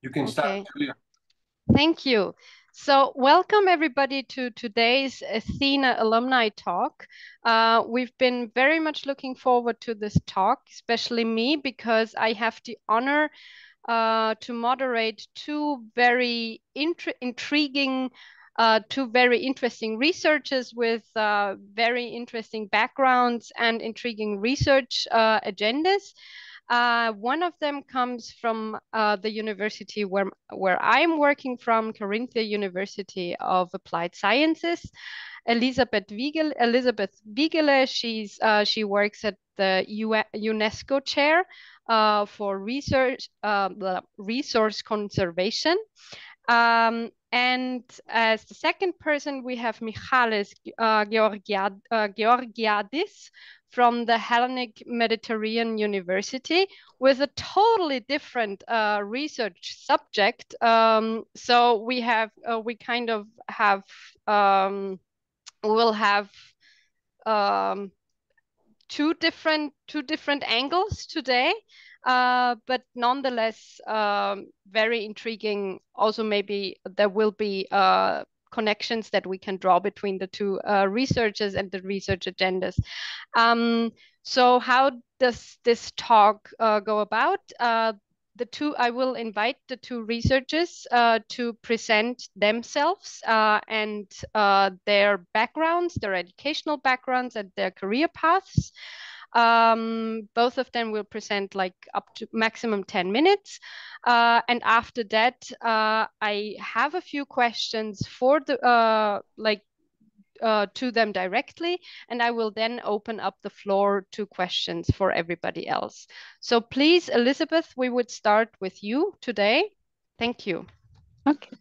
You can start, Julia. Thank you. So welcome everybody to today's Athena alumni talk. We've been very much looking forward to this talk, especially me, because I have the honor to moderate two very intriguing, two very interesting researchers with very interesting backgrounds and intriguing research agendas. One of them comes from the university where I'm working from, Carinthia University of Applied Sciences. Elisabeth Wiegele, she works at the UNESCO chair for resource conservation. And as the second person, we have Michalis Georgiadis from the Hellenic Mediterranean University with a totally different research subject. So we kind of have, we'll have two different angles today. But nonetheless, very intriguing. Also, maybe there will be connections that we can draw between the two researchers and the research agendas. So how does this talk go about? I will invite the two researchers to present themselves and their backgrounds, their educational backgrounds and their career paths. Both of them will present like up to maximum 10 minutes. And after that, I have a few questions for the to them directly, and I will then open up the floor to questions for everybody else. So please, Elisabeth, we would start with you today. Thank you. Okay,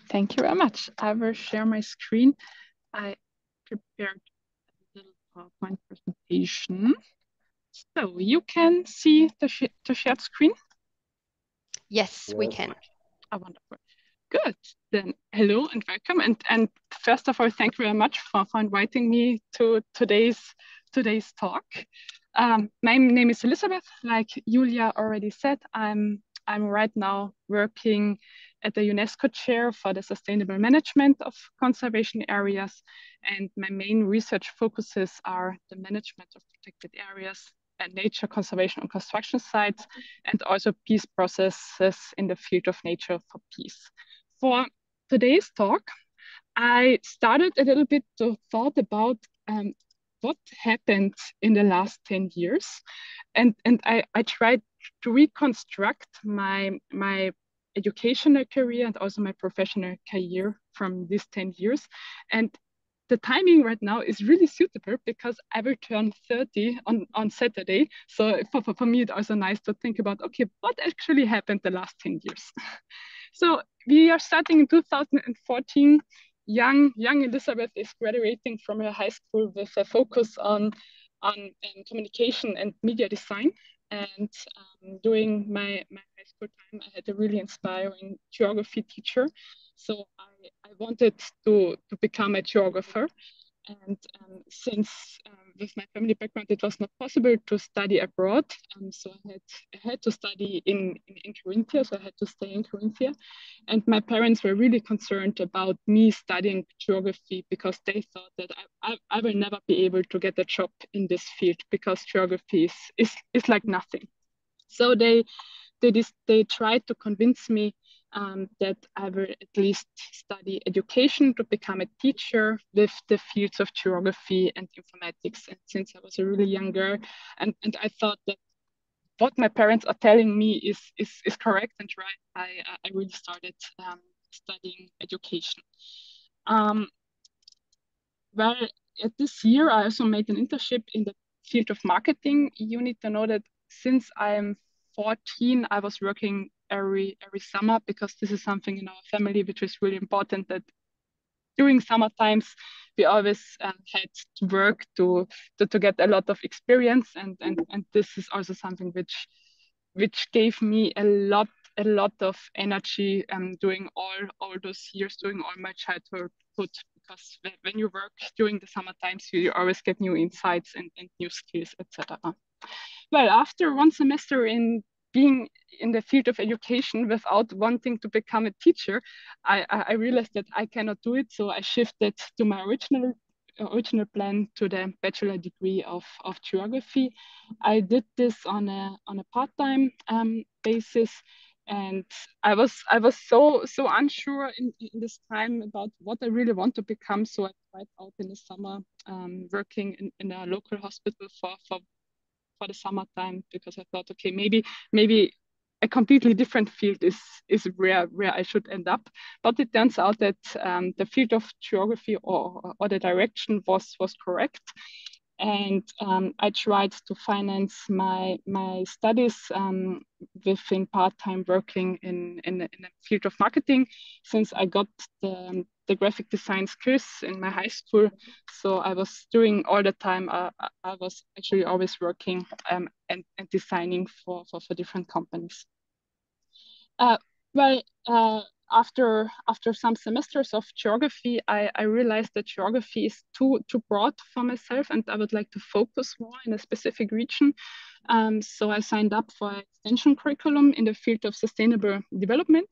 thank you very much. I will share my screen. I prepared a little PowerPoint presentation. So you can see the shared screen? Yes, we can. Oh, wonderful. Good. Then hello and welcome. And first of all, thank you very much for inviting me to today's talk. My name is Elisabeth. Like Julia already said, I'm right now working at the UNESCO chair for the sustainable management of conservation areas. And my main research focuses are the management of protected areas and nature conservation on construction sites, and also peace processes in the field of nature for peace. For today's talk, I started a little bit to thought about what happened in the last 10 years. And I tried to reconstruct my educational career and also my professional career from these 10 years. And the timing right now is really suitable because I will turn 30 on Saturday. So for me, it's also nice to think about, okay, what actually happened the last 10 years? So we are starting in 2014. Young Elisabeth is graduating from her high school with a focus on communication and media design. And during my high school time, I had a really inspiring geography teacher. So I wanted to become a geographer. And since with my family background, it was not possible to study abroad. So I had to study in Carinthia, so I had to stay in Carinthia. And my parents were really concerned about me studying geography because they thought that I will never be able to get a job in this field because geography is like nothing. So they tried to convince me that I will at least study education to become a teacher with the fields of geography and informatics. And since I was a really young girl, and I thought that what my parents are telling me is correct and right, I really started studying education. Well, at this year, I also made an internship in the field of marketing. You need to know that since I'm 14, I was working every summer because this is something in our family which is really important, that during summer times we always had to work to get a lot of experience, and this is also something which gave me a lot of energy during all those years, during all my childhood, because when you work during the summer times, you always get new insights and new skills, etc. Well, after one semester in being in the field of education without wanting to become a teacher, I realized that I cannot do it. So I shifted to my original plan to the bachelor degree of geography. I did this on a part-time basis, and I was so unsure in this time about what I really want to become. So I tried out in the summer working in a local hospital for the summertime, because I thought, okay, maybe a completely different field is where I should end up. But it turns out that the field of geography or the direction was correct. And I tried to finance my studies within part-time working in the field of marketing, since I got the graphic design skills in my high school. So I was doing all the time, I was actually always working and designing for different companies. Well, after some semesters of geography, I realized that geography is too broad for myself, and I would like to focus more in a specific region. So I signed up for an extension curriculum in the field of sustainable development.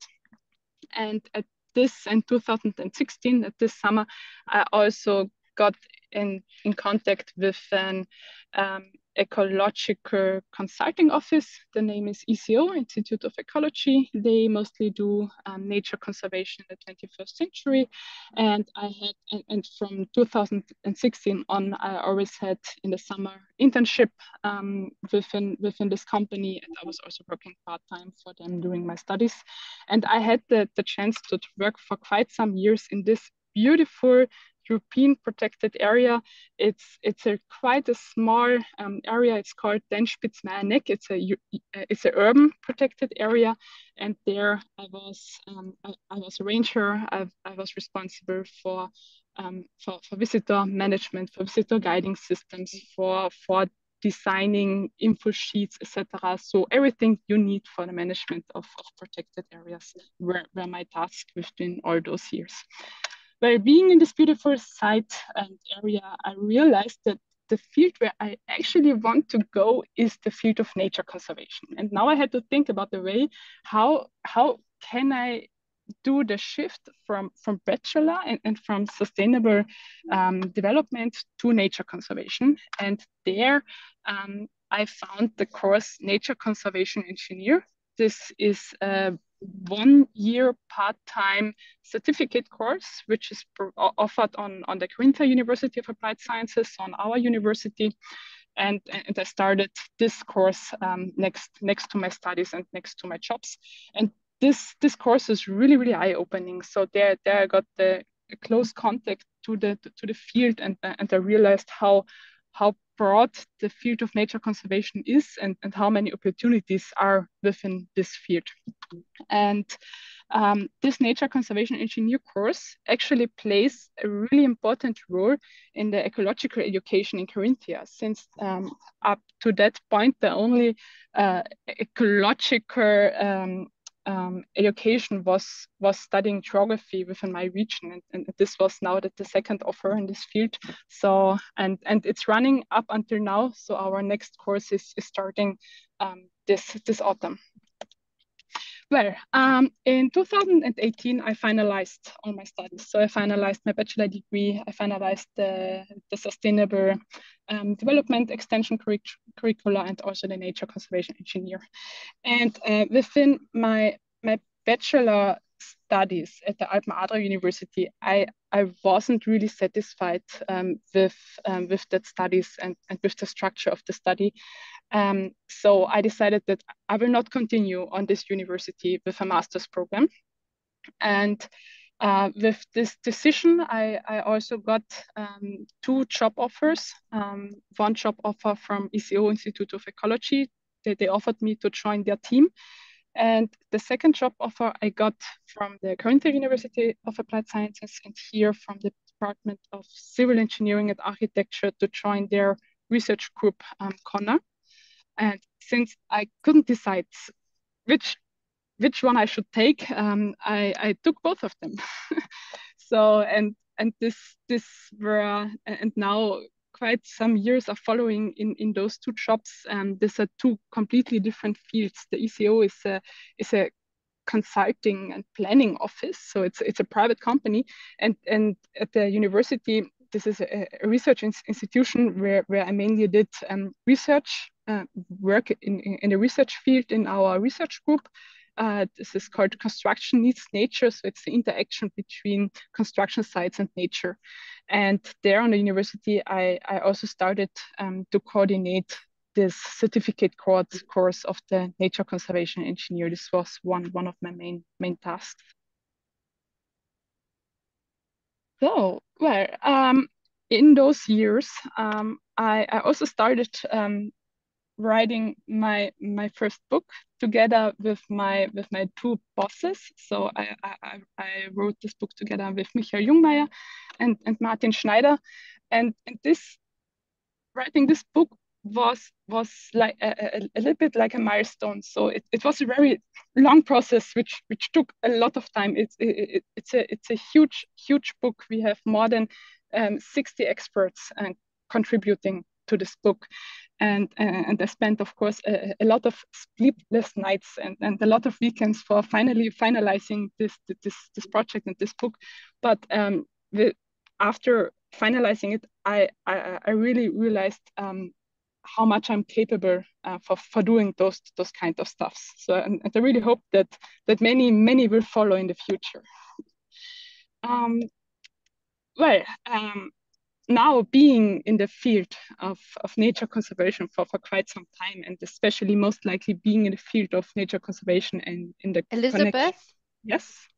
And at this, in 2016, at this summer, I also got in contact with an ecological consulting office. The name is ECO, Institute of Ecology. They mostly do nature conservation in the 21st century. And and from 2016 on, I always had in the summer internship within this company. And I was also working part-time for them during my studies. And I had the chance to work for quite some years in this beautiful European protected area. It's quite a small area. It's called Den-Spitzmeyer-Neck. It's a urban protected area, and there I was a ranger. I was responsible for visitor management, for visitor guiding systems, for designing info sheets, etc. So everything you need for the management of protected areas were my task within all those years. Well, being in this beautiful site and area, I realized that the field where I actually want to go is the field of nature conservation. And now I had to think about the way, how can I do the shift from bachelor and from sustainable development to nature conservation. And there I found the course Nature Conservation Engineer. This is a 1 year part-time certificate course, which is offered on the Carinthia University of Applied Sciences, on our university. And I started this course next to my studies and next to my jobs. And this course is really eye-opening. So there I got the close contact to the field, and I realized how broad the field of nature conservation is, and how many opportunities are within this field. And this nature conservation engineer course actually plays a really important role in the ecological education in Carinthia, since up to that point, the only ecological education was studying geography within my region, and this was now the second offer in this field. So and it's running up until now. So our next course is starting this autumn. Well, in 2018, I finalized all my studies. So I finalized my bachelor degree. I finalized the sustainable development extension curricula, and also the nature conservation engineer. And within my bachelor studies at the Alpen Adria University, I wasn't really satisfied with that studies and with the structure of the study. So I decided that I will not continue on this university with a master's program. And with this decision, I also got 2 job offers. One job offer from ECO, Institute of Ecology. They offered me to join their team. And the second job offer I got from the Carinthia University of Applied Sciences, and here from the Department of Civil Engineering and Architecture, to join their research group, CONA. And since I couldn't decide which one I should take, I took both of them. So and this were, and now quite some years of following in those two jobs. These are two completely different fields. The ECO is a consulting and planning office, so it's a private company, and at the university, this is a research institution where I mainly did research work in the research field in our research group. This is called Construction Needs Nature, so it's the interaction between construction sites and nature. And there on the university, I also started to coordinate this certificate course of the nature conservation engineer. This was one of my main tasks. So, well, in those years, I also started writing my first book together with my two bosses. So I wrote this book together with Michael Jungmeier and Martin Schneider, and this writing this book was like a little bit like a milestone. So it was a very long process which took a lot of time. It's a huge book. We have more than 60 experts contributing to this book. And I spent, of course, a lot of sleepless nights and a lot of weekends for finally finalizing this project and this book. But after finalizing it, I really realized how much I'm capable for doing those kind of stuffs. So and I really hope that many will follow in the future. Now being in the field of nature conservation for quite some time, and especially most likely being in the field of nature conservation and in the Elisabeth? connection. Yes?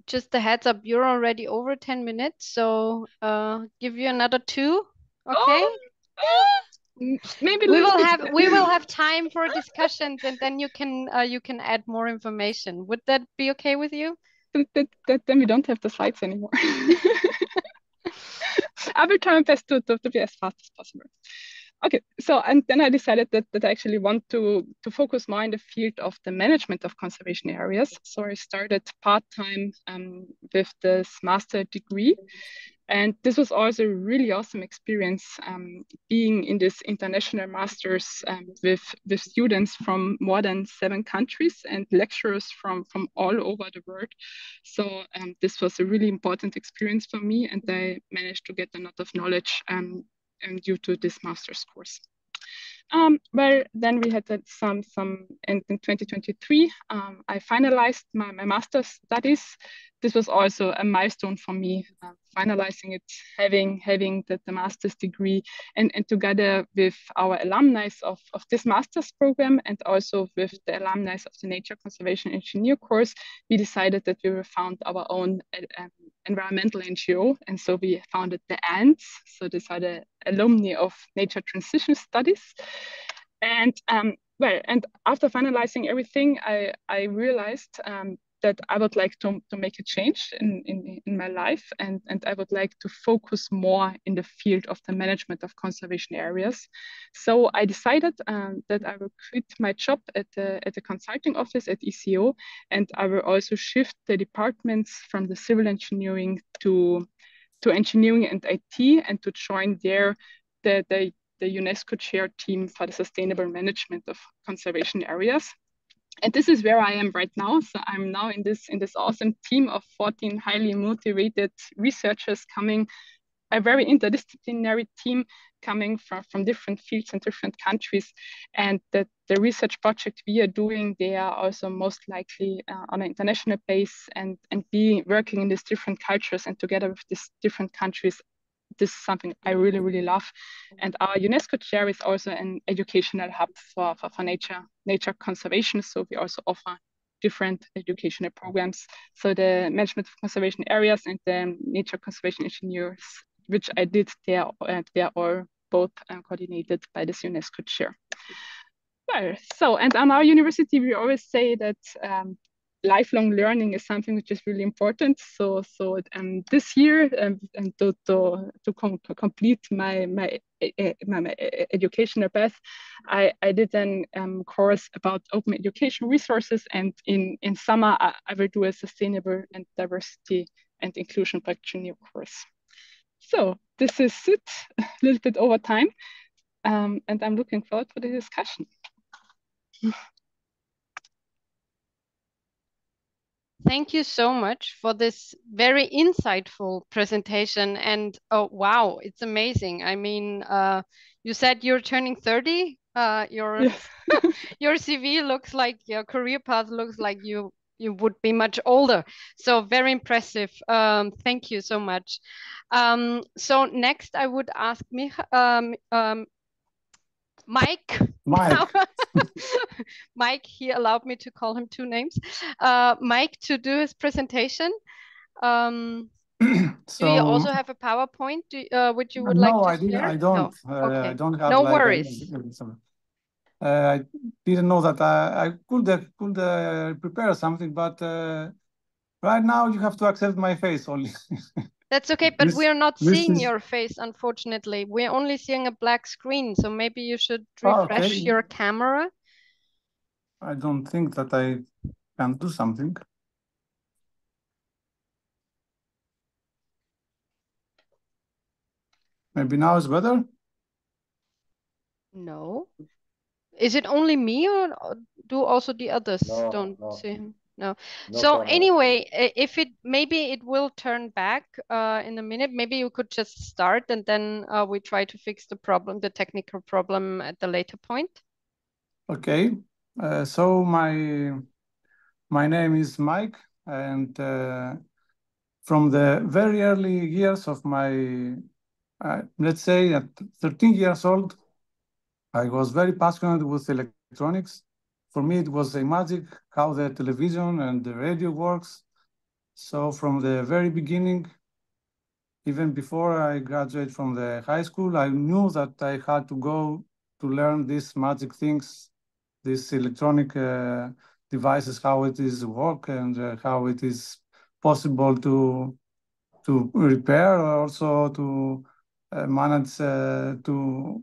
Just a heads up, you're already over 10 minutes, so give you another 2, okay? Maybe we will have time for discussions, and then you can add more information. Would that be okay with you? Then we don't have the slides anymore. I will try my best to be as fast as possible. Okay, so and then I decided that I actually want to focus more in the field of the management of conservation areas. So I started part-time with this master degree. And this was also a really awesome experience, being in this international masters with students from more than 7 countries and lecturers from all over the world. So this was a really important experience for me, and I managed to get a lot of knowledge due to this master's course. Well, then we had some and in 2023, I finalized my master's studies. This was also a milestone for me, finalizing it, having the master's degree, and together with our alumni of this master's program, and also with the alumni of the Nature Conservation Engineer course, we decided that we will found our own environmental NGO, and so we founded the ANDS. So these are the alumni of Nature Transition Studies. And well, and after finalizing everything, I realized that I would like to make a change in my life, and I would like to focus more in the field of the management of conservation areas. So I decided that I will quit my job at the consulting office at ECO, and I will also shift the departments from the civil engineering to engineering and IT, and to join there the UNESCO chair team for the sustainable management of conservation areas. And this is where I am right now. So I'm now in this awesome team of 14 highly motivated researchers, coming a very interdisciplinary team coming from different fields and different countries. And the research project we are doing, they are also most likely on an international base, and be working in these different cultures and together with these different countries. This is something I really, really love. And our UNESCO chair is also an educational hub for nature conservation. So we also offer different educational programs. So the management of conservation areas and the nature conservation engineers, which I did there, they are all both coordinated by this UNESCO chair. Well, so, and on our university, we always say that lifelong learning is something which is really important. So this year, and to complete my educational path, I did a course about open education resources, and in summer I will do a sustainable and diversity and inclusion practitioner course. So this is it, a little bit over time, and I'm looking forward to the discussion. Thank you so much for this very insightful presentation. And oh, wow, it's amazing. I mean, you said you're turning 30. Yes. Your CV looks like, your career path looks like you would be much older. So very impressive. Thank you so much. So next I would ask Mike. Mike, he allowed me to call him two names. Mike, to do his presentation. Do you also have a PowerPoint which you would like to share? I don't. No. Okay. I don't have. No like worries. I didn't know that I could prepare something, but right now you have to accept my face only. That's okay, but we are not seeing your face, unfortunately. We're only seeing a black screen, so maybe you should refresh your camera. I don't think that I can do something. Maybe now it's better? No. Is it only me, or do also the others don't see him? No. So anyway, if maybe it will turn back in a minute. Maybe you could just start, and then we try to fix the technical problem at the later point. Okay. So my name is Mike, and from the very early years of my, let's say at 13 years old, I was very passionate with electronics. For me, it was a magic how the television and the radio works. So from the very beginning, even before I graduated from the high school, I knew that I had to go to learn these magic things, these electronic devices, how it is work and how it is possible to repair, or also to manage to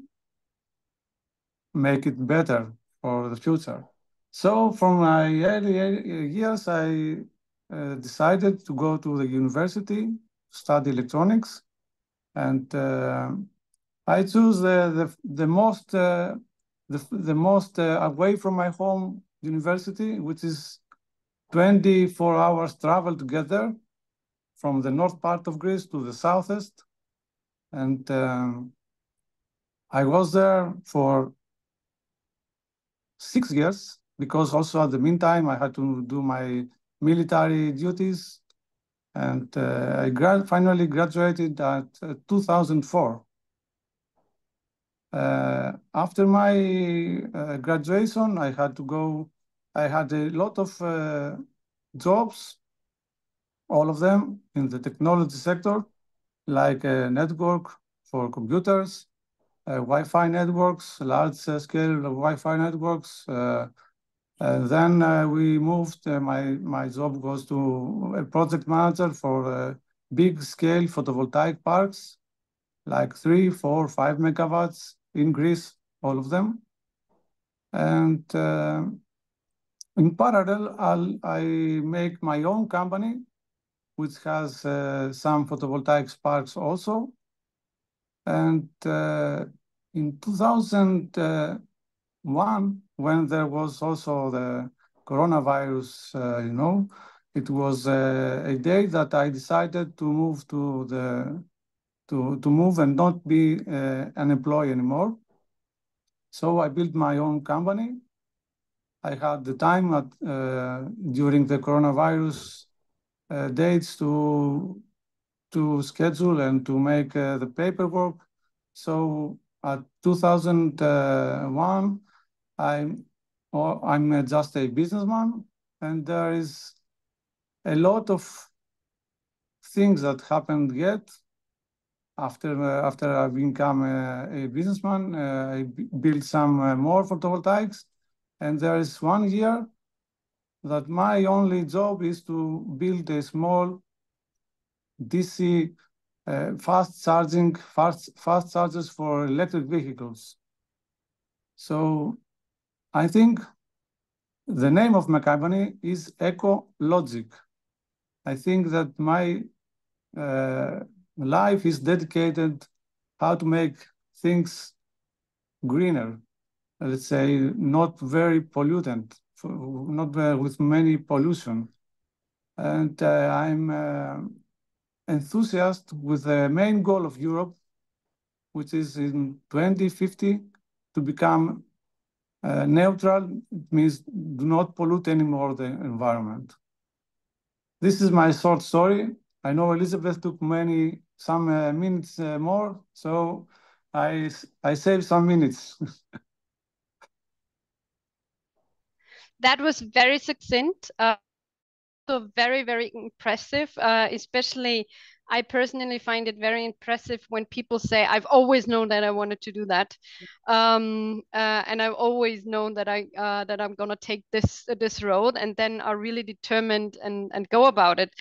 make it better for the future. So from my early years, I decided to go to the university, study electronics, and I choose the most away from my home university, which is 24 hours travel together from the north part of Greece to the southeast. And I was there for 6 years, because also at the meantime, I had to do my military duties. And I finally graduated at 2004. After my graduation, I had a lot of jobs, all of them in the technology sector, like a network for computers, Wi-Fi networks, large-scale Wi-Fi networks. Then we moved, my job was to a project manager for big-scale photovoltaic parks, like 3, 4, 5 megawatts in Greece, all of them. And in parallel, I make my own company, which has some photovoltaic parks also. And in 2001, when there was also the coronavirus, it was a day that I decided to move to move and not be an employee anymore. So I built my own company. I had the time during the coronavirus dates to schedule and to make the paperwork. So at 2001, I'm just a businessman, and there is a lot of things that happened yet. After I become a businessman, I built some more photovoltaics, and there is 1 year that my only job is to build a small DC fast chargers for electric vehicles. So I think the name of my company is Eco Logic. I think that life is dedicated how to make things greener, let's say, not very pollutant, not with many pollution. And I'm enthusiastic with the main goal of Europe, which is in 2050 to become neutral. It means do not pollute anymore the environment. This is my short story. I know Elisabeth took some minutes more, so I saved some minutes. That was very succinct. So very, very impressive. Especially, I personally find it very impressive when people say, "I've always known that I wanted to do that," and I've always known that I'm gonna take this road, and then are really determined and go about it.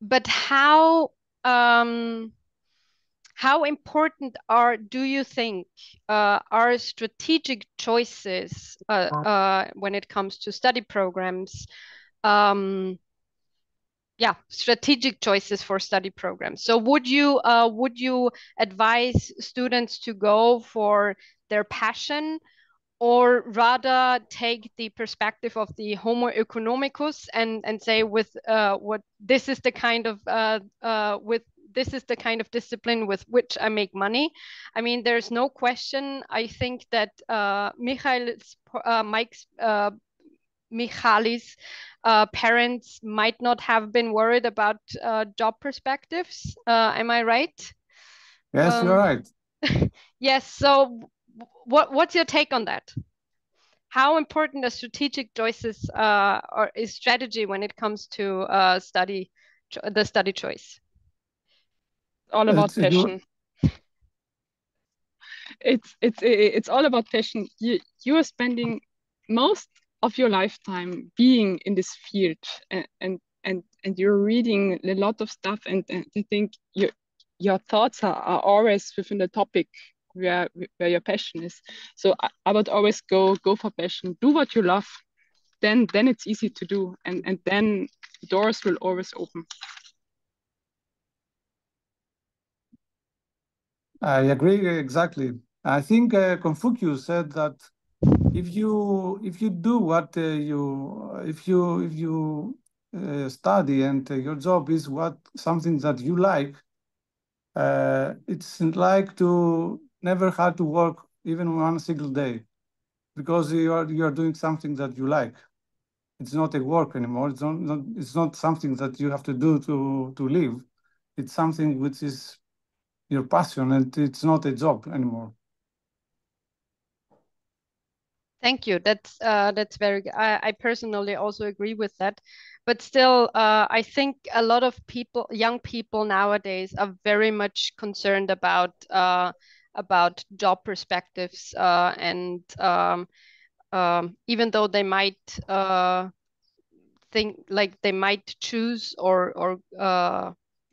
But how important do you think are strategic choices when it comes to study programs? Yeah, strategic choices for study programs. So would you advise students to go for their passion, or rather take the perspective of the Homo economicus and say what this is the kind of this is the kind of discipline with which I make money? I mean, there's no question. I think that Mike's Michalis' parents might not have been worried about job perspectives. Am I right? Yes, you're right. Yes. So, what's your take on that? How important are strategic choices or is strategy when it comes to the study choice? All about passion. It's all about passion. You are spending most of your lifetime being in this field, and you're reading a lot of stuff, and I think your thoughts are always within the topic where your passion is. So I would always go for passion. Do what you love, then it's easy to do, and then doors will always open. I agree exactly. I think Confucius said that if you do what if you study and your job is something that you like, it's like to never have to work even one single day, because you are doing something that you like. It's not a work anymore. It's not something that you have to do to live. It's something which is your passion, and it's not a job anymore. Thank you. That's very good. I personally also agree with that, but still, I think a lot of young people nowadays, are very much concerned about job perspectives, and even though they might think like they might choose or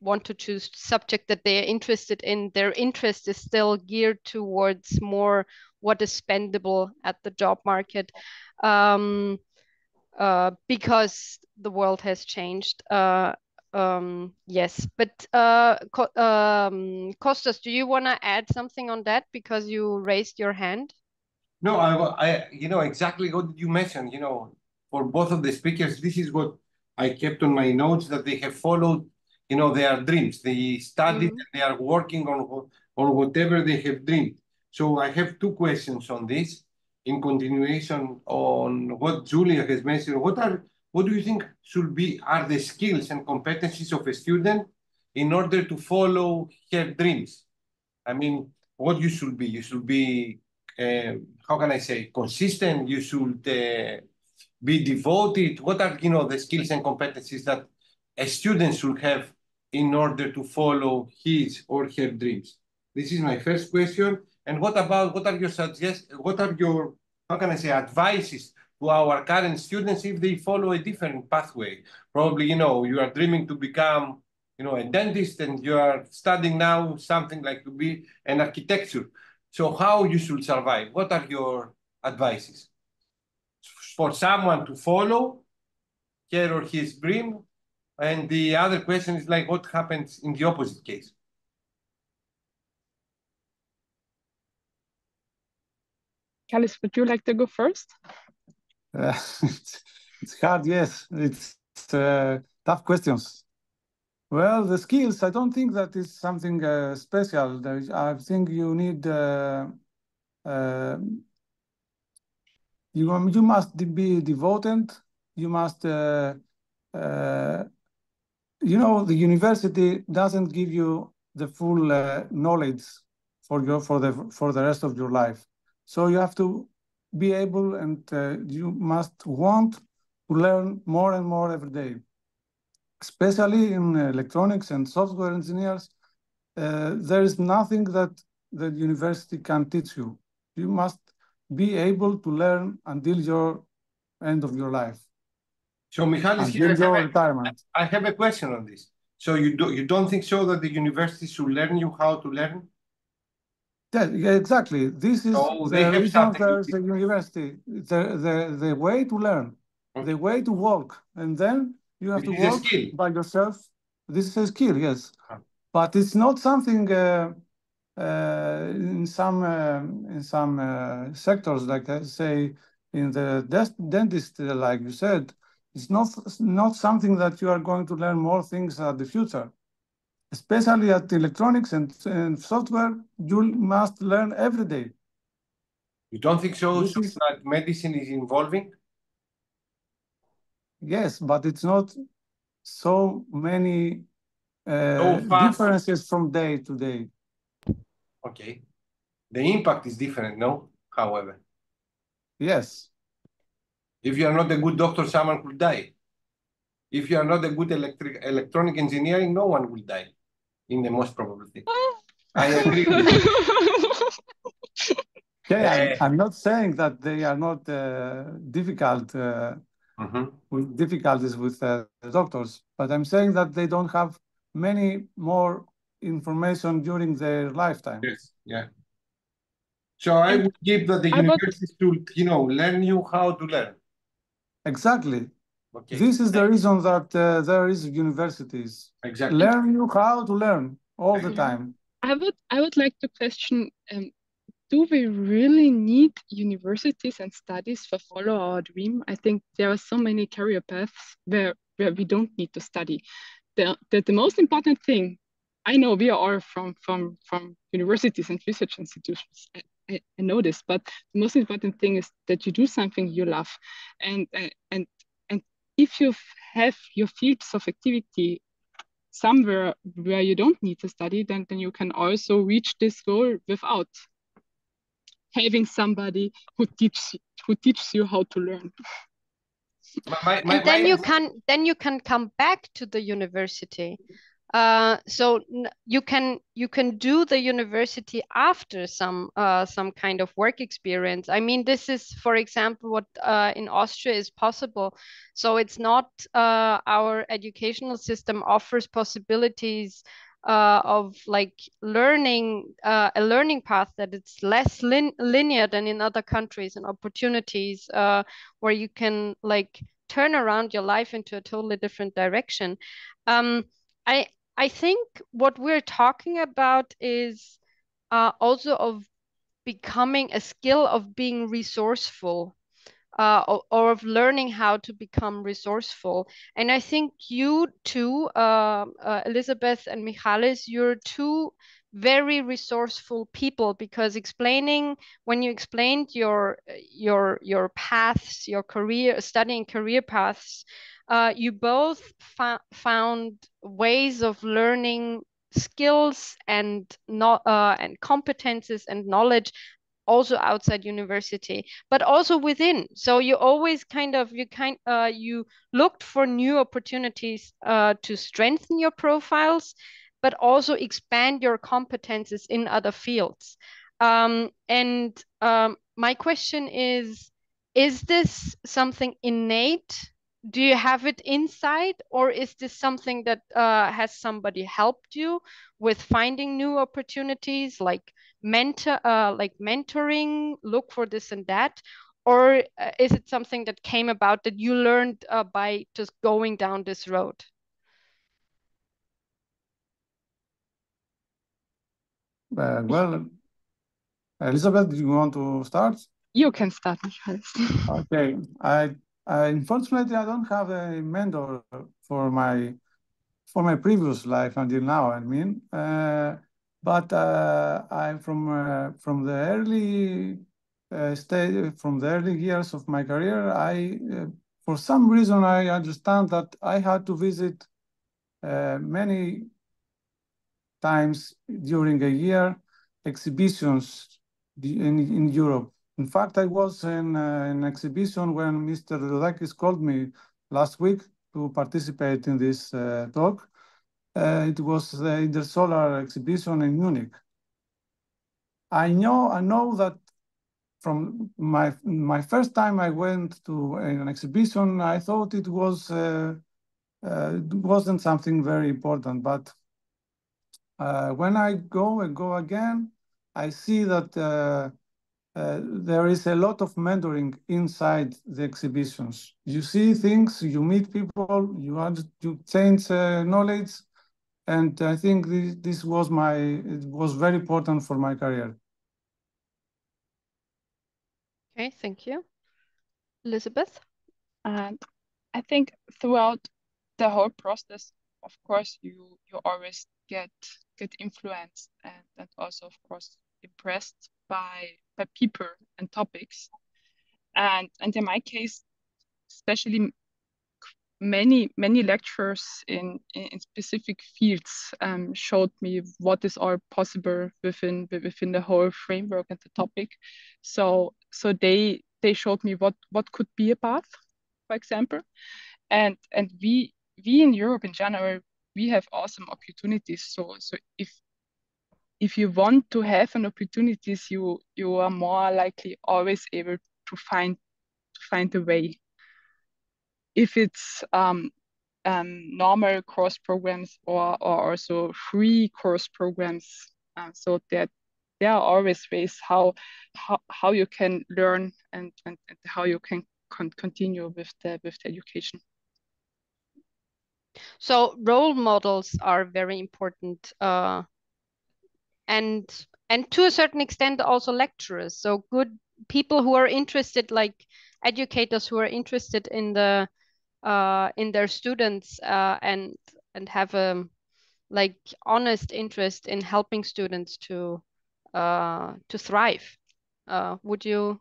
want to choose subject that they are interested in, their interest is still geared towards more what is spendable at the job market, because the world has changed. Yes, but Kostas, do you want to add something on that, because you raised your hand? No, I exactly what you mentioned. For both of the speakers, this is what I kept on my notes, that they have followed, their dreams. They studied and they are working on whatever they have dreamed. So I have two questions on this, in continuation on what Julia has mentioned. What do you think are the skills and competencies of a student in order to follow her dreams? I mean, what you should be? You should be, how can I say, consistent. You should be devoted. What are the skills and competencies that a student should have in order to follow his or her dreams? This is my first question. And what are your how can I say, advices to our current students if they follow a different pathway? Probably, you are dreaming to become, a dentist, and you are studying now something like to be an architecture. So how you should survive? What are your advices for someone to follow her or his dream? And the other question is like, what happens in the opposite case? Michalis, would you like to go first? It's hard, yes. It's tough questions. Well, the skills, I don't think that is something special. I think you need, you must be devoted. You must, the university doesn't give you the full knowledge for the rest of your life. So you have to be able, and you must want to learn more and more every day. Especially in electronics and software engineers, there is nothing that the university can teach you. You must be able to learn until your end of your life. So, Michalis, I have a question on this. So you don't think so that the university should learn you how to learn? Yeah, exactly. This is the reason there's a university. The way to learn, the way to work, and then you have to work by yourself. This is a skill, yes, but it's not something in some sectors, like I say in the dentist, like you said. It's not something that you are going to learn more things at the future. Especially at electronics and software, you must learn every day. You don't think so that medicine is evolving? Yes, but it's not so many differences from day to day. Okay. The impact is different, no? However. Yes. If you are not a good doctor, someone could die. If you are not a good electronic engineering, no one will die, in the most probable thing. I agree with you. Okay, I'm not saying that they are not difficult with difficulties with doctors, but I'm saying that they don't have many more information during their lifetime. Yes, yeah. So I would give that the university should, learn you how to learn. Exactly. Okay. This is the reason that there is universities. Exactly. Learn you how to learn all the time. I would like to question, do we really need universities and studies for follow our dream? I think there are so many career paths where we don't need to study. The most important thing, I know we are all from universities and research institutions. I know this, but the most important thing is that you do something you love, and if you have your fields of activity somewhere where you don't need to study, then you can also reach this goal without having somebody who teaches you how to learn. And then you can come back to the university. So you can do the university after some kind of work experience. I mean, this is, for example, what in Austria is possible. So it's not our educational system offers possibilities of like learning a learning path that it's less linear than in other countries, and opportunities where you can like turn around your life into a totally different direction. I think what we're talking about is also of becoming a skill of being resourceful, or of learning how to become resourceful. And I think you two, Elisabeth and Michalis, you're two very resourceful people, because when you explained your paths, your studying career paths, you both found ways of learning skills and not and competences and knowledge also outside university, but also within. So you always you looked for new opportunities to strengthen your profiles, but also expand your competences in other fields. And my question is this something innate? Do you have it inside, or is this something that has somebody helped you with finding new opportunities, like mentoring, look for this and that, or is it something that came about that you learned by just going down this road? Well, Elisabeth, do you want to start? You can start, Michalis. Okay. I unfortunately I don't have a mentor for my previous life until now. I mean, but I'm from the early from the early years of my career. For some reason, I understand that I had to visit many times during a year exhibitions in Europe. In fact, I was in an exhibition when Mr. Dodakis called me last week to participate in this talk. It was the Intersolar exhibition in Munich. I know that from my first time I went to an exhibition, I thought it wasn't something very important, but when I go again, I see that there is a lot of mentoring inside the exhibitions. You see things, you meet people, you change knowledge, and I think it was very important for my career. Okay, thank you. Elisabeth? And I think throughout the whole process, of course, you always get influenced and also, of course, impressed by people and topics. And in my case, especially many lectures in specific fields showed me what is all possible within the whole framework and the topic. So they showed me what could be a path, for example, and we in Europe in general, we have awesome opportunities. So if you want to have an opportunities, you are more likely always able to find a way. If it's normal course programs or also free course programs, so that there are always ways how you can learn and how you can continue with the education. So role models are very important, and to a certain extent also lecturers. So good people who are interested, like educators who are interested in their students, and have a like honest interest in helping students to thrive. Would you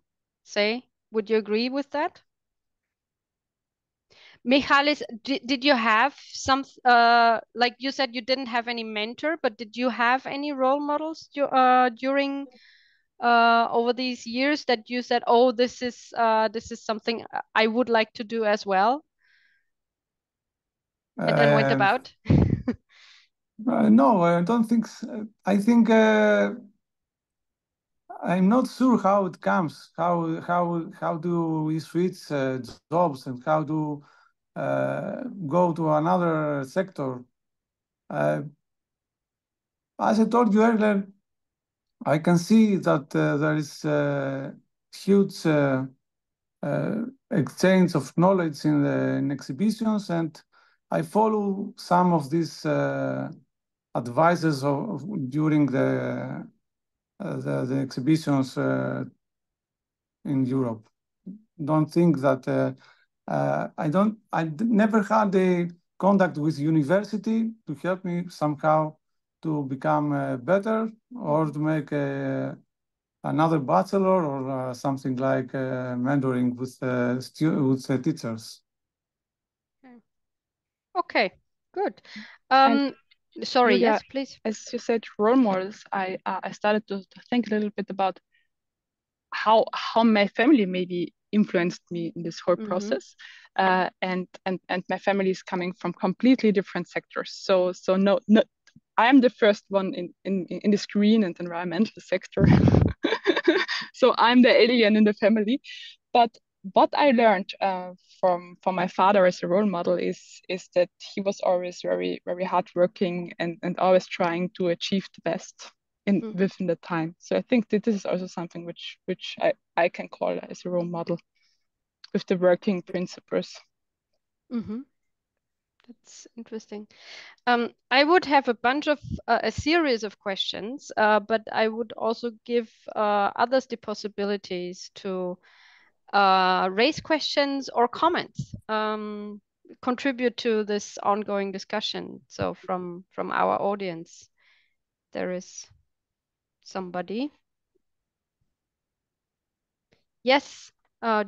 agree with that? Michalis, did you have some, like you said, you didn't have any mentor, but did you have any role models during over these years that you said, oh, this is something I would like to do as well, and then went about? No, I don't think so. I think I'm not sure how it comes. How do we switch jobs and how do go to another sector? As I told you earlier, I can see that there is huge exchange of knowledge in exhibitions, and I follow some of these advices during the exhibitions in Europe. Don't think that I never had a contact with university to help me somehow to become better or to make another bachelor or something like mentoring with teachers. Okay, good. Sorry, Julia, yes, please. As you said, role models, I started to think a little bit about how my family maybe influenced me in this whole process. And my family is coming from completely different sectors. So no, I am the first one in this green and environmental sector. So I'm the alien in the family. But what I learned from my father as a role model is that he was always very, very hardworking and always trying to achieve the best within the time. So I think that this is also something which I can call as a role model with the working principles. That's interesting. I would have a bunch of a series of questions, but I would also give others the possibilities to raise questions or comments, contribute to this ongoing discussion. So from our audience, there is somebody. Yes,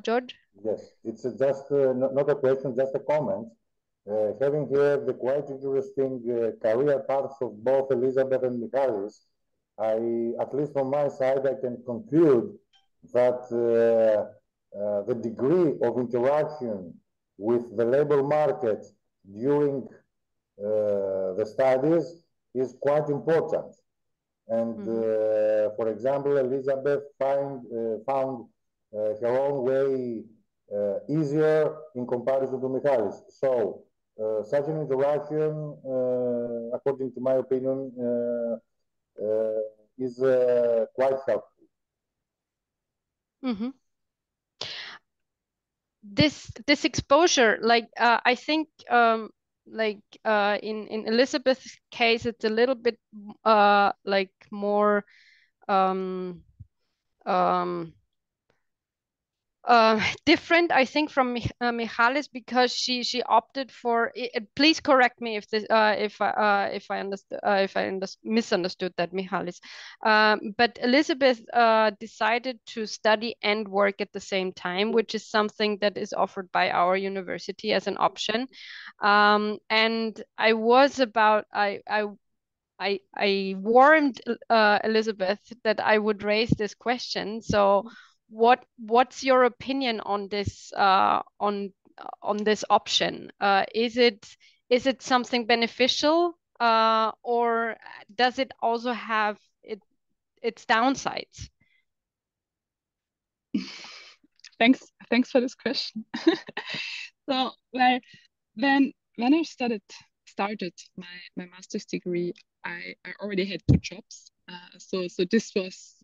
George. Yes, it's just not a question, just a comment. Having heard the quite interesting career paths of both Elisabeth and Michalis, at least from my side, I can conclude that the degree of interaction with the labor market during the studies is quite important. And for example, Elisabeth found her own way easier in comparison to Michalis. So such an interaction, according to my opinion, is quite helpful. This exposure, like I think, like in Elisabeth's case, it's a little bit like more different, I think, from Michalis, because she opted for. Please correct me if this if I misunderstood that, Michalis. But Elisabeth decided to study and work at the same time, which is something that is offered by our university as an option. And I was about I warned Elisabeth that I would raise this question. So what's your opinion on this this option? Is it something beneficial, or does it also have its downsides? Thanks for this question. So when I started my master's degree, I already had 2 jobs. So this was,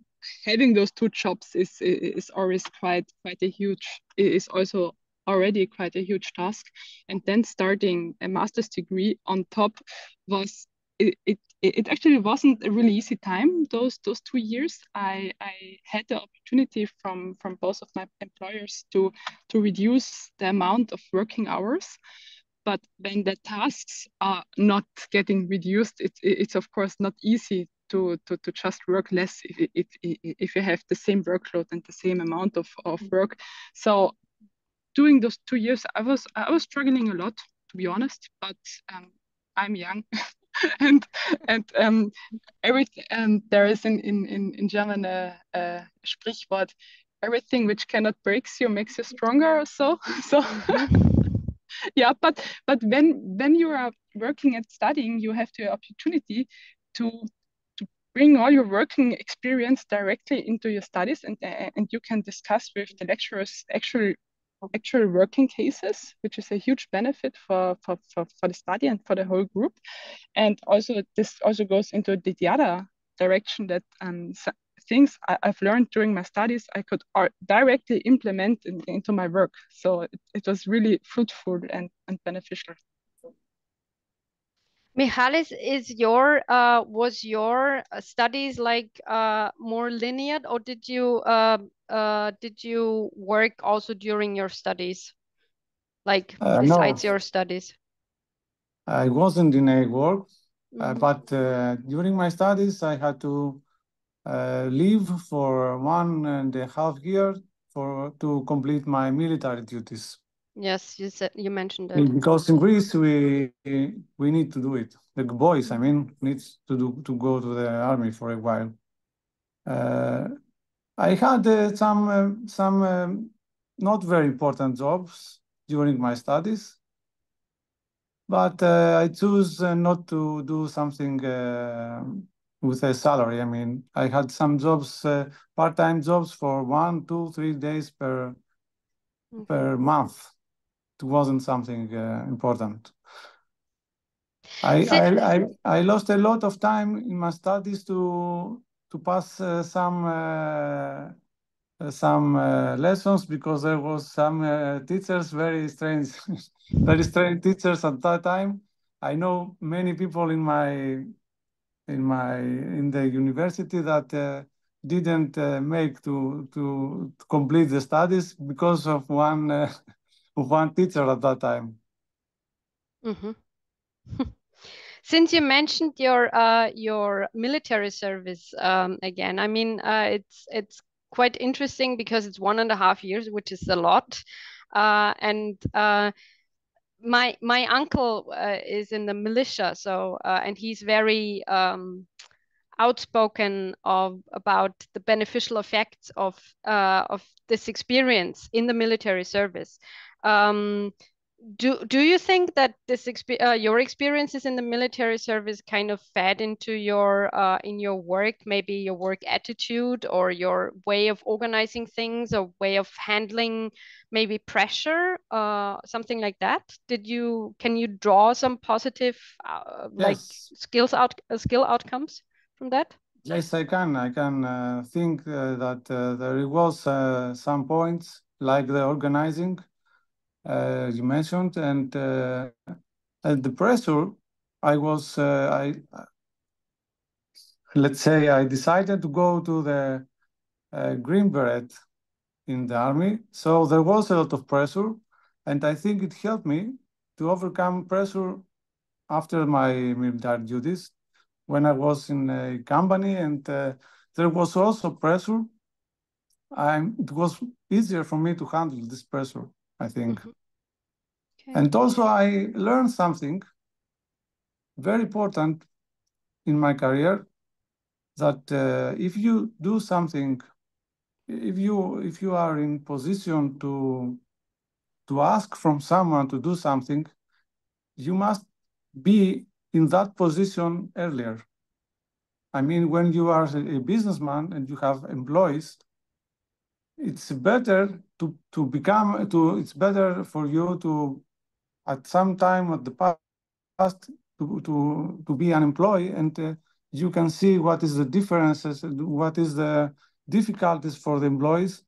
having those 2 jobs is always quite a huge, is also already quite a huge task. And then starting a master's degree on top was, it actually wasn't a really easy time. Those 2 years, I had the opportunity from both of my employers to reduce the amount of working hours. But when the tasks are not getting reduced, it's of course not easy to just work less if you have the same workload and the same amount of work. So during those 2 years, I was struggling a lot, to be honest. But I'm young, and everything. There is in German a Sprichwort: everything which cannot break you makes you stronger. Or so. Yeah, but when you are working and studying, you have the opportunity to bring all your working experience directly into your studies, and you can discuss with the lecturers actual working cases, which is a huge benefit for the study and for the whole group. And also this also goes into the other direction, that things I've learned during my studies, I could directly implement into my work. So it was really fruitful and beneficial. Michalis, was your studies like more linear, or did you work also during your studies, like besides your studies? I wasn't in a work, but during my studies, I had to leave for 1.5 years to complete my military duties. Yes, you mentioned that. Because in Greece we need to do it. The boys, I mean, needs to go to the army for a while. I had some not very important jobs during my studies, but I choose not to do something with a salary. I mean, I had some jobs, part-time jobs for 1, 2, 3 days per month. It wasn't something important. I lost a lot of time in my studies to pass some lessons because there was some teachers very strange, very strange teachers at that time. I know many people in the university that didn't make to complete the studies because of one teacher at that time. Mm-hmm. Since you mentioned your military service again, I mean, it's quite interesting because it's 1.5 years, which is a lot. And my uncle is in the militia, so and he's very outspoken about the beneficial effects of this experience in the military service. Do you think that your experiences in the military service kind of fed into your in your work, maybe your work attitude or your way of organizing things or way of handling maybe pressure, something like that? Can you draw some positive like Yes. skill outcomes from that? Yes, I can. I can think that there was some points like the organizing you mentioned, and the pressure. I was, let's say, I decided to go to the Green Beret in the army. So there was a lot of pressure, and I think it helped me to overcome pressure after my military duties when I was in a company, and there was also pressure. It was easier for me to handle this pressure, I think. Mm-hmm. Okay. And also I learned something very important in my career, that if you do something, if you are in position to ask from someone to do something, you must be in that position earlier. I mean, when you are a businessman and you have employees, it's better it's better for you to, at some time at the past, to be an employee, and you can see what is the differences, what is the difficulties for the employees.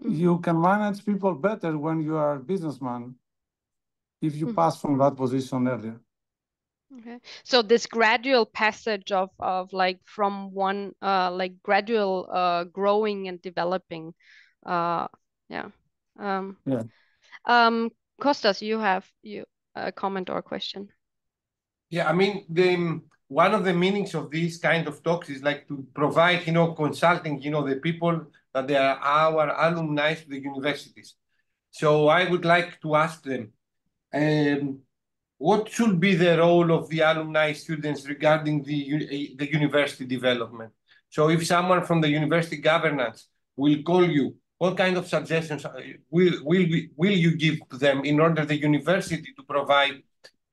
Mm-hmm. You can manage people better when you are a businessman, if you pass from that position earlier. Okay. So this gradual passage of like from one like gradual growing and developing. Yeah. Yeah. Kostas, you have a comment or a question? Yeah, I mean, one of the meanings of these kind of talks is like to provide, consulting, the people that they are our alumni to the universities. So I would like to ask them, what should be the role of the alumni students regarding the university development? So if someone from the university governance will call you, what kind of suggestions will you give to them in order the university to provide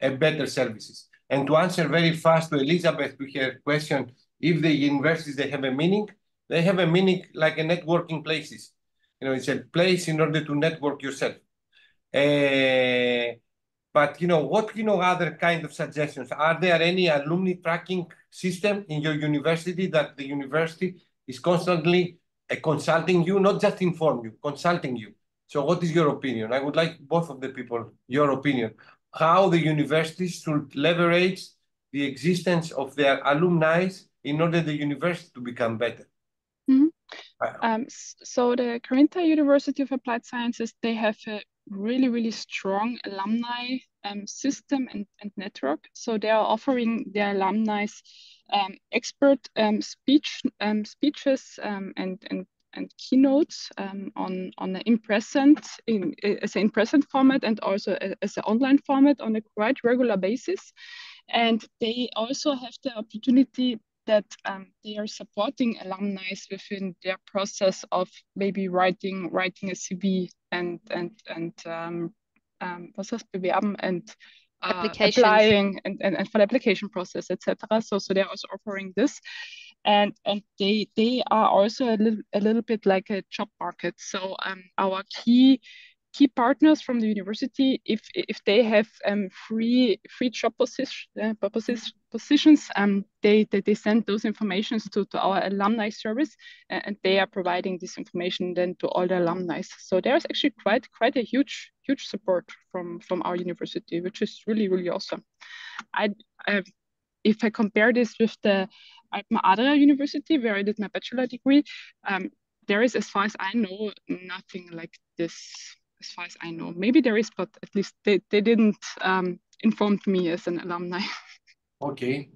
better services? And to answer very fast to Elisabeth, to her question, if the universities, they have a meaning like a networking places. It's a place in order to network yourself. But what other kind of suggestions? Are there any alumni tracking system in your university that the university is constantly consulting you, not just inform you, consulting you? So what is your opinion? I would like both of the people, your opinion, how the universities should leverage the existence of their alumni in order the university to become better. Mm-hmm. So the Carinthia University of Applied Sciences, they have a really, really strong alumni system and network. So they are offering their alumni expert speeches and keynotes on the as an in-present format, and also as an online format on a quite regular basis. And they also have the opportunity that they are supporting alumni within their process of maybe writing a CV and was das bewerben and applying and for the application process, etc. So they're also offering this, and they are also a little bit like a job market. So our key partners from the university, if they have free job positions, they send those informations to our alumni service, and they are providing this information then to all the alumni. So there's actually quite a huge support from our university, which is really awesome. If I compare this with the Alma Adria University, where I did my bachelor degree, there is, as far as I know, nothing like this. As far as I know, maybe there is, but at least they didn't inform me as an alumni. Okay.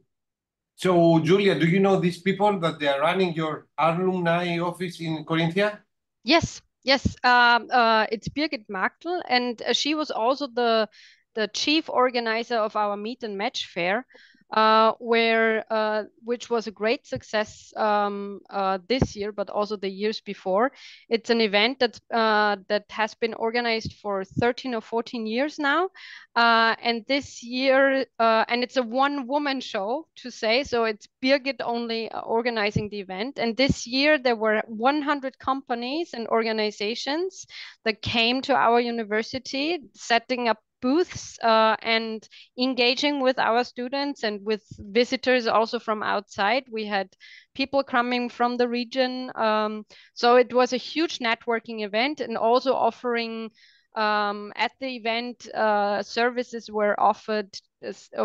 So, Julia, do you know these people that they are running your alumni office in Corinthia? Yes. It's Birgit Marktl, and she was also the chief organizer of our Meet and Match fair, which was a great success this year, but also the years before. It's an event that has been organized for 13 or 14 years now, and this year, and it's a one-woman show, to say, so it's Birgit only organizing the event. And this year there were 100 companies and organizations that came to our university, setting up booths and engaging with our students and with visitors also from outside. We had people coming from the region. So it was a huge networking event, and also offering at the event services were offered,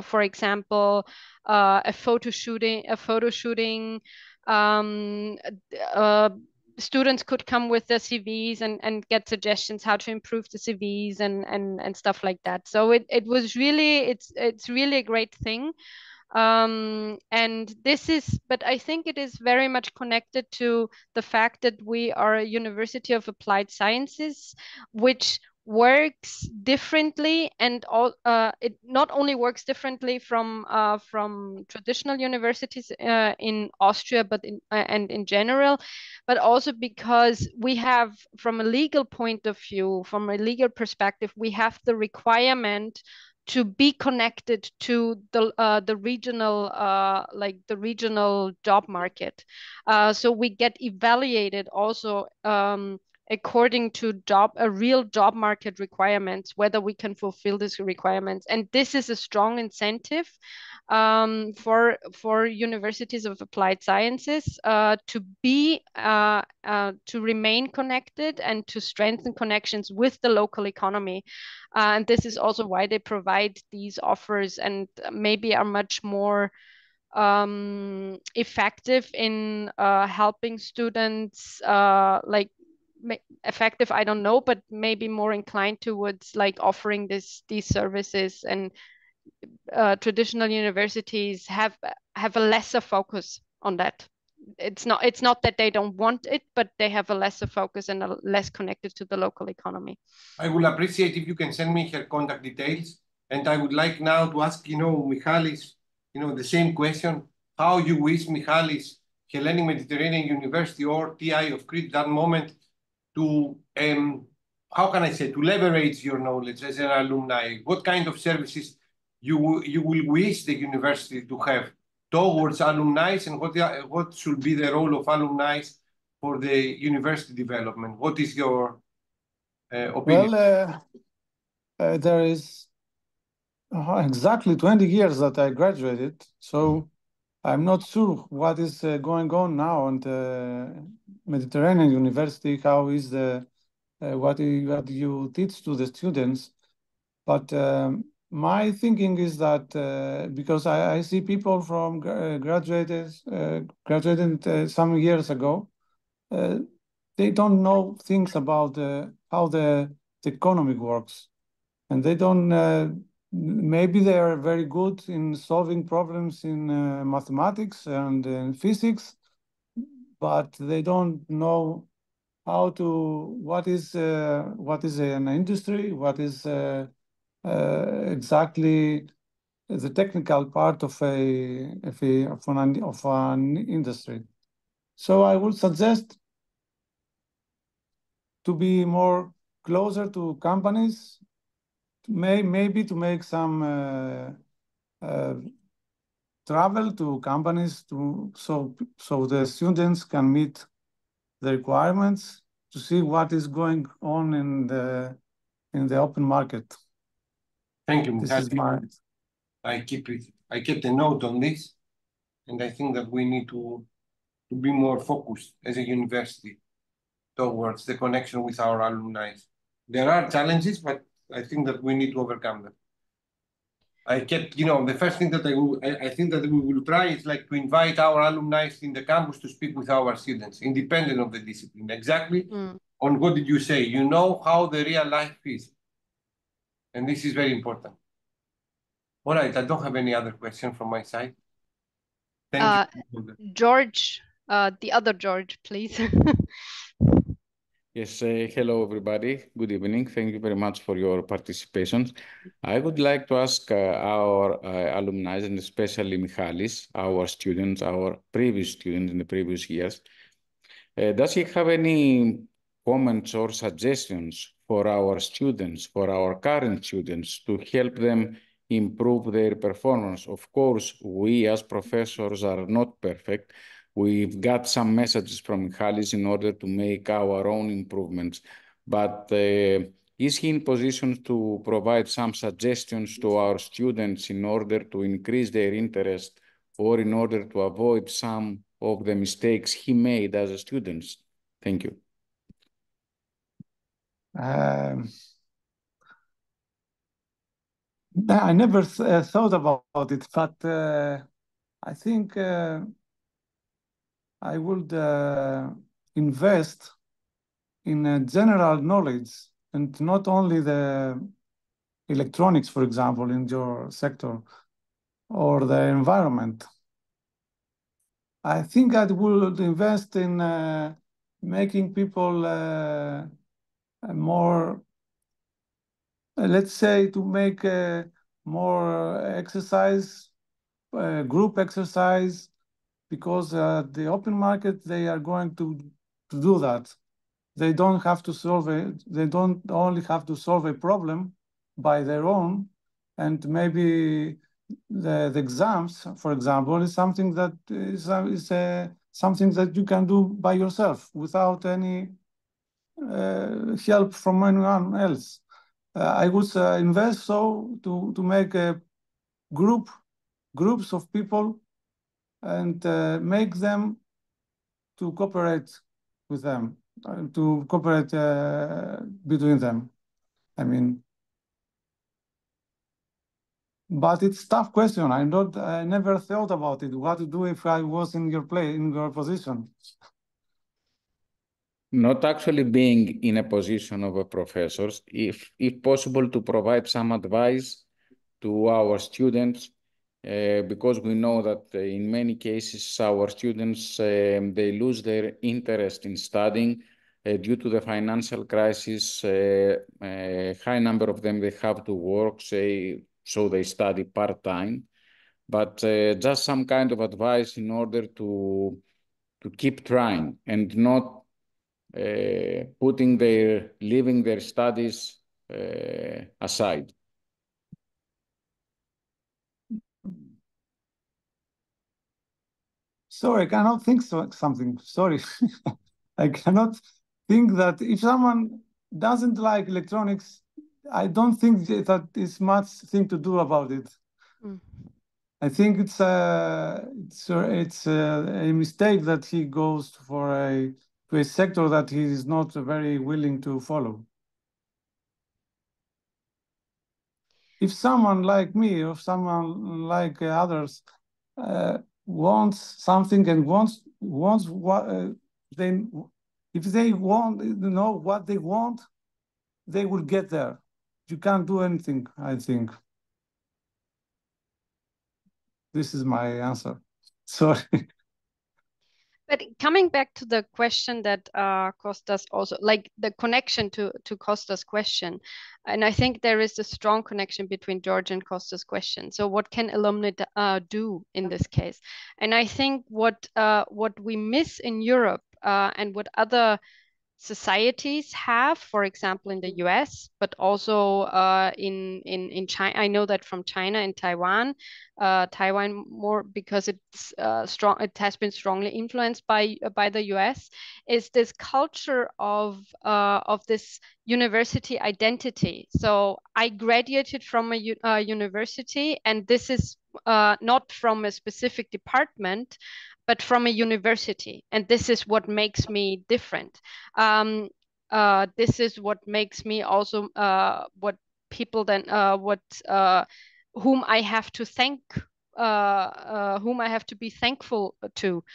for example, a photo shooting. Students could come with their CVs and get suggestions how to improve the CVs and stuff like that. So it was really, it's really a great thing. And this is, but I think it is very much connected to the fact that we are a University of Applied Sciences, which works differently, and it not only works differently from traditional universities in Austria, but and in general, but also because we have, from a legal point of view, from a legal perspective, we have the requirement to be connected to the regional the regional job market. So we get evaluated also according to real job market requirements, whether we can fulfill these requirements. And this is a strong incentive for universities of applied sciences to remain connected and to strengthen connections with the local economy. And this is also why they provide these offers, and maybe are much more effective in helping students, effective, I don't know, but maybe more inclined towards like offering these services. And traditional universities have a lesser focus on that. It's not that they don't want it, but they have a lesser focus and are less connected to the local economy. I will appreciate if you can send me her contact details. And I would like now to ask, Michalis, the same question. How you wish Michalis, Hellenic Mediterranean University or TI of Crete, that moment to, how can I say, to leverage your knowledge as an alumni? What kind of services you will wish the university to have towards alumni, and what should be the role of alumni for the university development? What is your opinion? Well, there is exactly 20 years that I graduated, so I'm not sure what is going on now on the Mediterranean University. How is what you teach to the students? But my thinking is that because I see people from graduated some years ago, they don't know things about how the economy works, and they don't. Maybe they are very good in solving problems in mathematics and in physics, but they don't know what is an industry, what is exactly the technical part of an industry. So I would suggest to be more closer to companies, maybe to make some travel to companies so the students can meet the requirements, to see what is going on in the open market. Thank you, This Michalis. is my. I kept a note on this, and I think that we need to be more focused as a university towards the connection with our alumni. There are challenges, but I think that we need to overcome them. I kept, the first thing that I think that we will try is like to invite our alumni in the campus to speak with our students, independent of the discipline. Exactly on what did you say? You know how the real life is. And this is very important. All right, I don't have any other question from my side. Thank you. George, the other George, please. Yes, hello everybody. Good evening. Thank you very much for your participation. I would like to ask our alumni, and especially Michalis, our students, our previous students in the previous years, does he have any comments or suggestions for our students, for our current students, to help them improve their performance? Of course, we as professors are not perfect. We've got some messages from Michalis in order to make our own improvements, but is he in position to provide some suggestions to our students in order to increase their interest or in order to avoid some of the mistakes he made as a student? Thank you. I never thought about it, but I think I would invest in general knowledge and not only the electronics, for example, in your sector or the environment. I think I would invest in making people more, let's say, to make more exercise, group exercise, because the open market, they are going to do that. They don't have to solve it. They don't only have to solve a problem by their own, and maybe the exams, for example, is something that is something that you can do by yourself without any help from anyone else. I would invest to make groups of people and make them to cooperate with them, to cooperate between them. I mean, but it's a tough question. I never thought about it. What to do if I was in your position? Not actually being in a position of a professor, if possible, to provide some advice to our students, because we know that in many cases our students, they lose their interest in studying due to the financial crisis. A high number of them, they have to work, so they study part-time. But just some kind of advice in order to keep trying and not leaving their studies aside. Sorry, I cannot think something. Sorry. I cannot think that if someone doesn't like electronics, I don't think that is much thing to do about it. I think it's a mistake that he goes to a sector that he is not very willing to follow. If someone like me or someone like others wants something and wants what, then if they want know what they want, they will get there. You can't do anything, I think. This is my answer. Sorry. But coming back to the question that Kostas also, like the connection to Kostas' question, and I think there is a strong connection between George and Kostas' question. So what can alumni do in this case? And I think what we miss in Europe and what other societies have, for example, in the US, but also in China. I know that from China and Taiwan, Taiwan more because it's strong. It has been strongly influenced by the US. Is this culture of this university identity? So I graduated from a university, and this is not from a specific department, but from a university. And this is what makes me different. This is what makes me also what people then whom I have to thank, whom I have to be thankful to.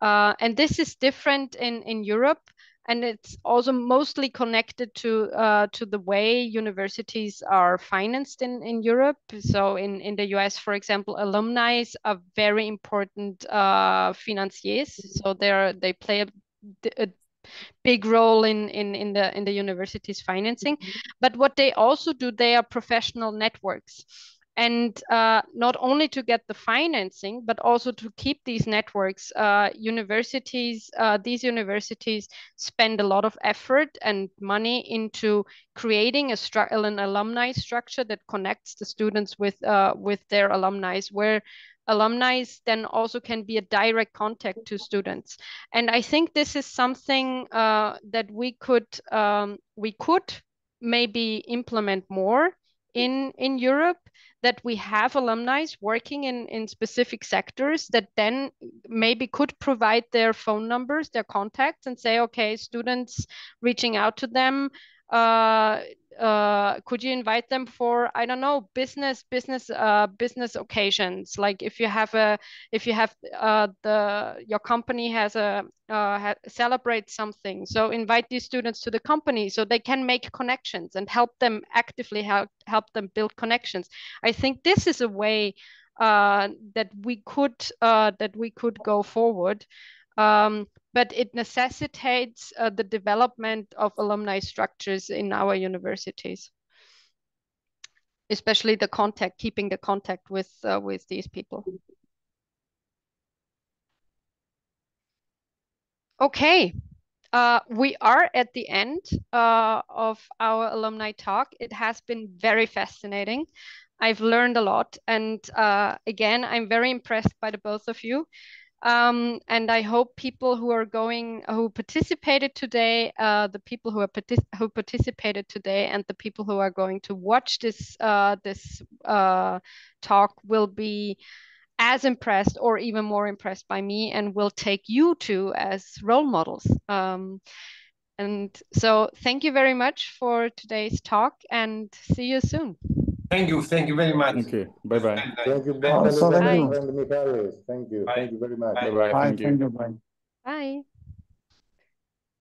And this is different in Europe. And it's also mostly connected to the way universities are financed in Europe. So in the US, for example, alumni are very important financiers. So they play a big role in the university's financing. But what they also do, they are professional networks. And not only to get the financing, but also to keep these networks. These universities spend a lot of effort and money into creating an alumni structure that connects the students with their alumni, where alumni then also can be a direct contact to students. And I think this is something that we could maybe implement more in Europe, that we have alumni working in specific sectors that then maybe could provide their phone numbers, their contacts, and say, okay, students reaching out to them, could you invite them for, I don't know, business occasions? Like if your company has celebrate something, so invite these students to the company so they can make connections and help them actively help them build connections. I think this is a way that we could go forward. But it necessitates the development of alumni structures in our universities, especially keeping the contact with these people. Okay, we are at the end of our alumni talk. It has been very fascinating. I've learned a lot, and again, I'm very impressed by the both of you. And I hope people who participated today, the people who participated today, and the people who are going to watch this talk will be as impressed or even more impressed by me, and will take you two as role models. And so thank you very much for today's talk, and see you soon. Thank you very much. Okay, bye-bye. Thank you both, Elisabeth and Michalis. Thank you very much. Bye-bye. Thank you. Bye. Bye.